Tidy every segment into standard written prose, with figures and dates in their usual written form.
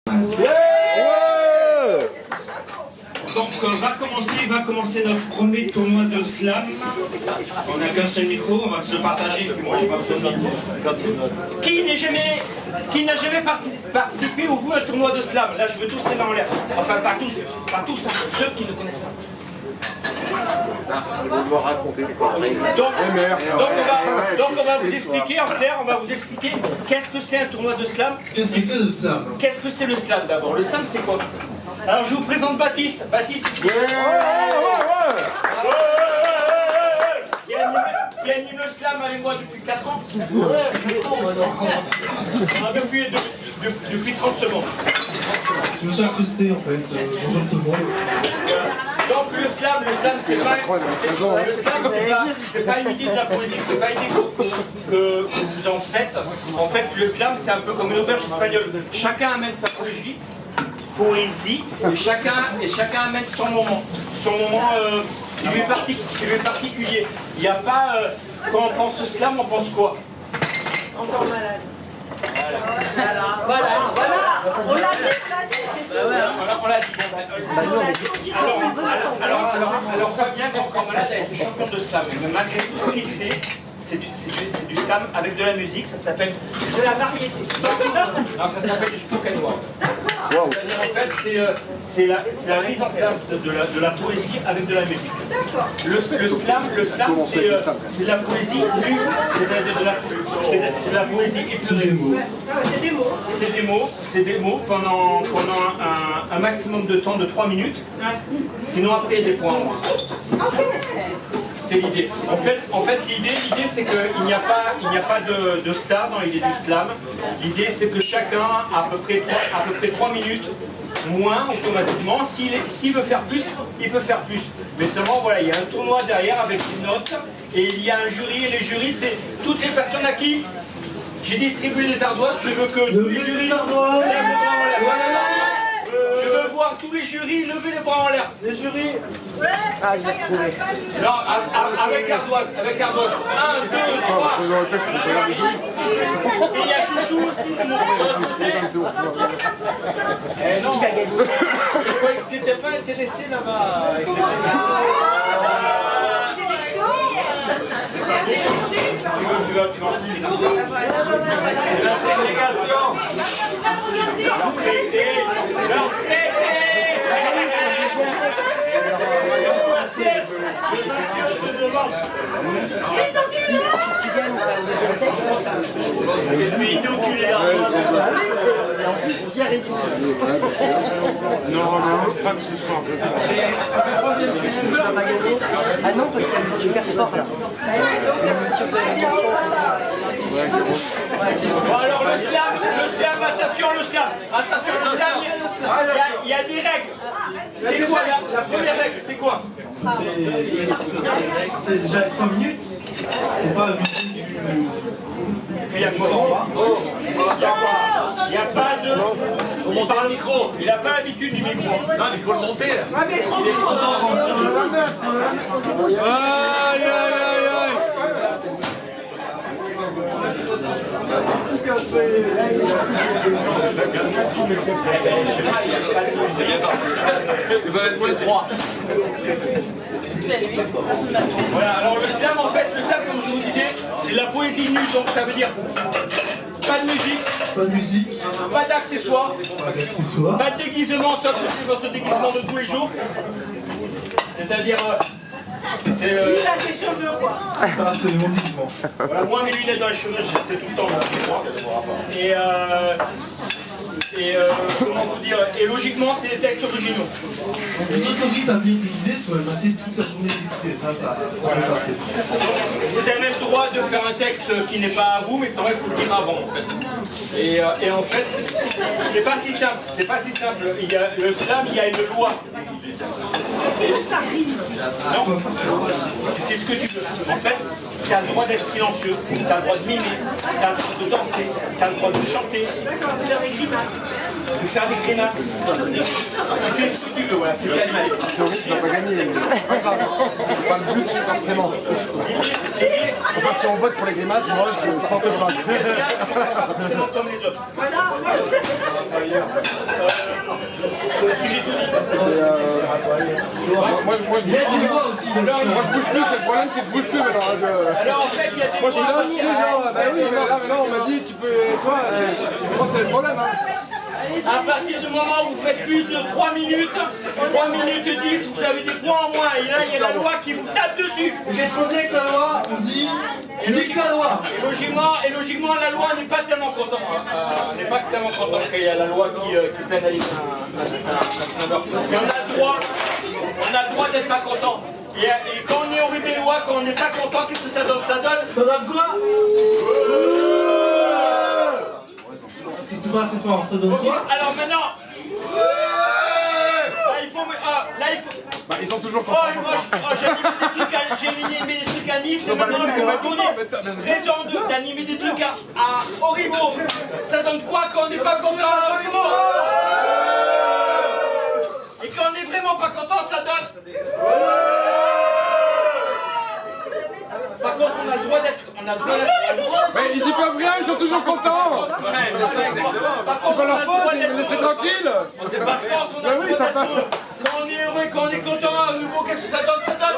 Donc va commencer notre premier tournoi de slam. On n'a qu'un seul micro, on va se le partager. Moi, j'ai pas besoin de micro. Qui n'a jamais participé au vous à un tournoi de slam? Là, je veux tous les mains en l'air. Enfin, pas tous, hein, ceux qui ne connaissent pas. Donc on va vous expliquer, en clair, on va vous expliquer qu'est-ce que c'est un tournoi de slam. Qu'est-ce que c'est le slam? Qu'est-ce que c'est le slam d'abord? Le slam c'est quoi? Alors je vous présente Baptiste. Baptiste qui anime le slam avec moi depuis 4 ans. Depuis 30 secondes. Je me suis incrusté en fait. Bonjour tout le monde. Donc le slam c'est pas une idée de la poésie, c'est pas une idée que vous en faites. En fait, le slam c'est un peu comme une auberge espagnole. Chacun amène sa poésie, et chacun amène son moment qui lui est particulier. Il n'y a pas, quand on pense au slam, on pense quoi? Encore malade. Voilà. On l'a dit. On l'a dit. Alors Fabien, qui est encore malade, a été champion de slam. Mais malgré tout ce qu'il fait, c'est du slam avec de la musique. Ça s'appelle de la variété. Non, ça s'appelle du spoken word. En fait, c'est la mise en place de la poésie avec de la musique. Le slam, c'est de la poésie nue, c'est de la poésie épurée. C'est des mots pendant un maximum de temps de 3 minutes. Sinon après il y a des points en moins. C'est l'idée. En fait l'idée c'est qu'il n'y a pas de star dans l'idée du slam. L'idée c'est que chacun a à peu près 3 minutes moins automatiquement. S'il veut faire plus, il peut faire plus. Mais seulement voilà, il y a un tournoi derrière avec une note et il y a un jury et les jurys c'est toutes les personnes à qui j'ai distribué les ardoises. Je veux que tous les jurys lèvent les bras en l'air. Je veux voir tous les jurys lever les bras en l'air. Les jurys. Ah, j'ai trouvé. Non, avec ardoise. 1, 2, 3. Et il y a Chouchou aussi de mon côté. Non, je croyais qu'ils n'étaient pas intéressés là-bas. Tu vas Non, pas que ce soit un peu fort. Ah non, parce qu'elle est super fort là. Bon alors le slam, attention le slam, il y a des règles. C'est quoi la première règle, c'est quoi? C'est déjà 3 minutes. Faut pas abuser du... Il n'y a pas de... On parle au micro. Il n'a pas l'habitude du micro. Non, il faut le monter. Aïe, aïe, aïe, aïe. Voilà, alors le slam en fait, comme je vous disais, c'est la poésie nue, donc ça veut dire pas de musique, pas d'accessoires, pas de déguisement, sauf que c'est votre déguisement de tous les jours. C'est-à-dire... Il a ses cheveux quoi. Ça c'est le mondisme. Voilà, moi mes lunettes dans les cheveux, c'est tout le temps là. Comment vous dire, et logiquement c'est des textes originaux. Les autoristes à bien utiliser sur le passé toute sa journée d'écouter. Ça va passer. Vous avez le droit de faire un texte qui n'est pas à vous, mais c'est vrai qu'il faut le dire avant en fait. Et en fait, c'est pas si simple. Il y a, le slam, il y a une loi. Non, c'est ce que tu veux. En fait, tu as le droit d'être silencieux, tu as le droit de mimer, tu as le droit de danser, tu as le droit de chanter. D'accord, vous avez des grimaces. De faire des grimaces. Tu fais ce que tu veux, voilà, c'est ça l'idée. Tu n'as pas gagné. C'est pas le but, forcément. Enfin, si on vote pour les grimaces, moi je porte plainte. C'est comme les autres. Voilà. Moi, je Il y a des voix aussi. moi je bouge plus, le problème c'est que je bouge plus maintenant. Alors en fait, il y a des Moi je suis points à là, tu sais, venir. genre, bah oui, mais là maintenant on m'a dit, tu peux, toi, moi c'est le problème, hein. À partir du moment où vous faites plus de 3 minutes 10, vous avez des points en moins. Et là, il y a la loi qui vous tape dessus. Et qu'est-ce qu'on dit avec la loi? On dit nique la loi. Et logiquement, la loi n'est pas tellement contente. N'est pas tellement contente qu'il y a la loi qui pénalise un snubber. Mais on a le droit d'être pas content. Et quand on est au rythme des lois, quand on n'est pas content, qu'est-ce que ça donne? Ça donne quoi? Si tu vas assez fort, ça donne Ok, quoi? alors maintenant. Là, il faut. Bah ils sont toujours Oh, j'ai animé des trucs à Nice et maintenant il faut me donner raison d'animer des trucs à Oribo. Ça donne quoi quand on n'est pas content à Oribo? Et quand on n'est vraiment pas content, ça donne. Par contre, on a le droit d'être. Mais ils y peuvent rien, ils sont toujours contents. Par C'est contre, pas on a leur le faute, droit ils d'être me laissent heureux. tranquille. C'est par contre, on a Ben le oui, droit ça d'être passe. heureux. Quand on est heureux, quand on est content à Oribo, qu'est-ce que ça donne? Ça donne.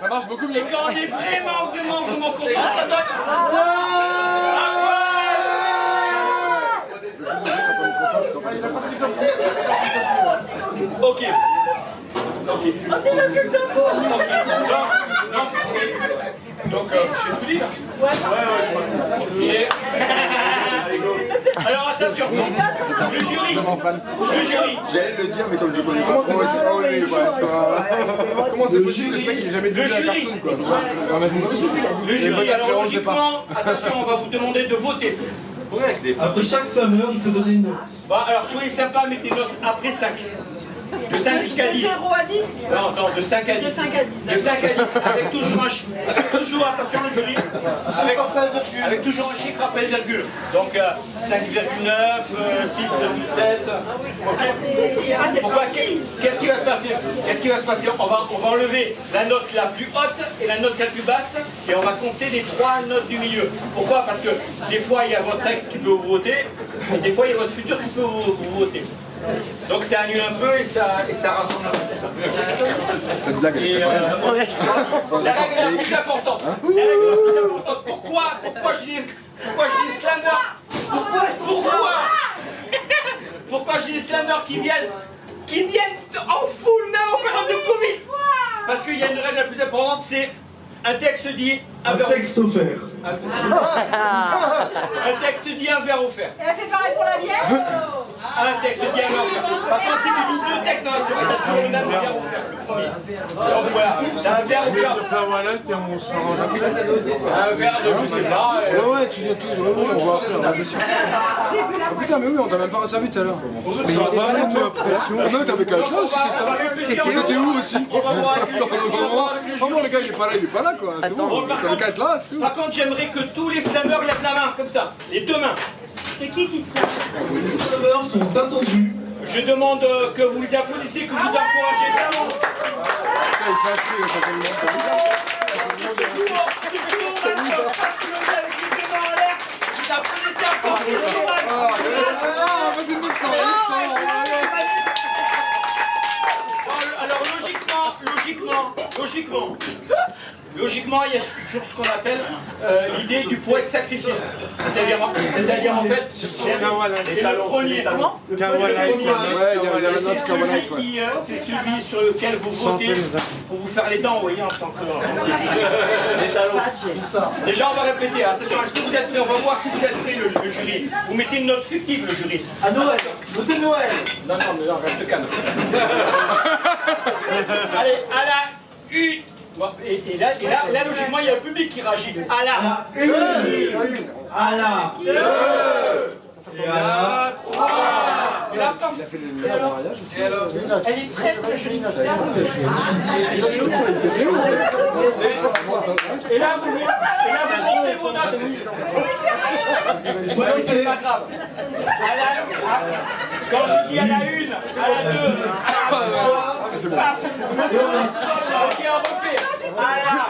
Ça marche beaucoup mieux. Et quand on est vraiment content, ça donne. Ok. Donc, je vous dis là. Alors attention, le jury. J'allais le dire, mais comme je connais pas trop, c'est pas vrai. Comment c'est possible que ce mec il ait jamais Le vu un jury. cartoon quoi? Non, mais c'est possible. Le jury, peut-être alors qu'on le sait pas. logiquement, attention, on va vous demander de voter. Après chaque summer, il faut donner une note. Bon, alors soyez sympa, mettez une note après 5. De 5 jusqu'à 10. 0 à 10. Non, de 5 à 10. De 5 à 10. De 5 à 10, avec toujours un chiffre. Attention le jury. Avec toujours un chiffre après les virgules. Donc 5,9, 6,7. Ok. Pourquoi? Qu'est-ce qui va se passer? On va enlever la note la plus haute et la note la plus basse et on va compter les 3 notes du milieu. Pourquoi? Parce que des fois il y a votre ex qui peut vous voter et des fois il y a votre futur qui peut vous voter. Donc ça annule un peu et ça rassemble un peu tout ça. Cette blague elle est pas vraie. La règle la plus importante. La règle la plus importante. Pourquoi je dis slammer? Pourquoi je dis slammer qui viennent en foule même en période de Covid? Parce qu'il y a une règle la plus importante, c'est un texte dit un verre Texte offert. Un texte dit un verre offert. Elle a fait pareil pour la bière. Un texte dit un verre offert. Par contre, si tu dis 2 textes dans la soirée, t'as toujours le même verre offert, le premier. Donc voilà, t'as un verre offert. Un verre de, je sais pas. Ouais, tu viens tous, on va après. Ah putain, mais oui, on t'a même pas servi tout à l'heure. Mais on va faire toi après. Non, t'avais qu'à être là aussi, qu'est-ce que t'étais où aussi? Comment le gars il est pas là quoi. C'est bon, t'avais qu'à être là, c'est tout. Par contre, j'aimerais que tous les slammers lèvent la main, comme ça, les 2 mains. C'est qui se lève? Les summers sont attendus. Je demande que vous les applaudissez, que vous encouragez vraiment. Il s'inscrit, ça fait le monde. Vas-y, le mec Alors logiquement, il y a toujours ce qu'on appelle l'idée du poète sacrifié. C'est-à-dire en fait, c'est le premier. Ouais, il y a la note Carbonite, ouais. C'est celui sur lequel vous votez pour vous faire les dents, vous voyez, en tant que... Déjà, on va répéter. Attention, est-ce que vous êtes prêts? On va voir si vous êtes prêts, le jury. Vous mettez une note fictive, le jury. À Noël. Votez Noël. Non, reste calme. Allez, à la une. Bon, et là, logiquement, il y a le public qui réagit. À la une. À la deux. Et à la trois. Et là, paf. Elle est très très jolie. Et là, vous montez vos notes. C'est pas grave. Quand je dis à la une, à la deux, à la trois, paf. Ok, on refait. Attention.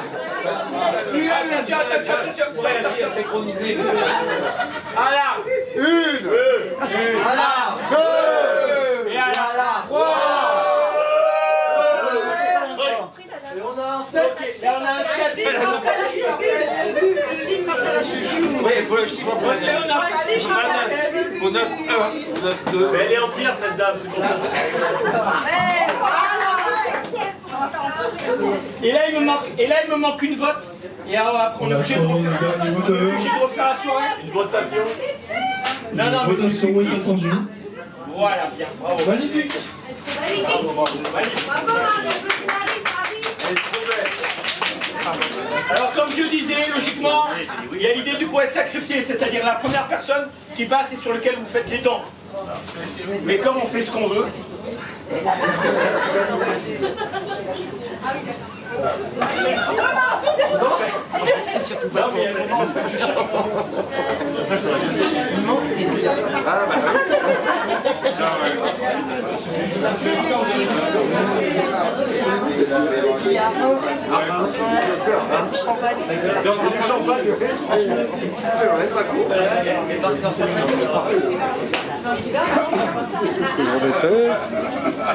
À la une. il faut le chiffre. Pour 9, 1, 9, 2. Mais elle est entière cette dame, c'est pour ça. Et là, il me manque une vote. Et après, on est obligé de refaire la soirée. Une votation. Non, non, mais Votation inattendue. voilà, bien, bravo. Magnifique. Alors, comme je disais, logiquement, il y a l'idée du poète sacrifié, c'est-à-dire la première personne qui passe et sur lequel vous faites les dents. Mais comme on fait ce qu'on veut, C'est surtout pas non, mais elle est morte. C'est vrai, pas trop. C'est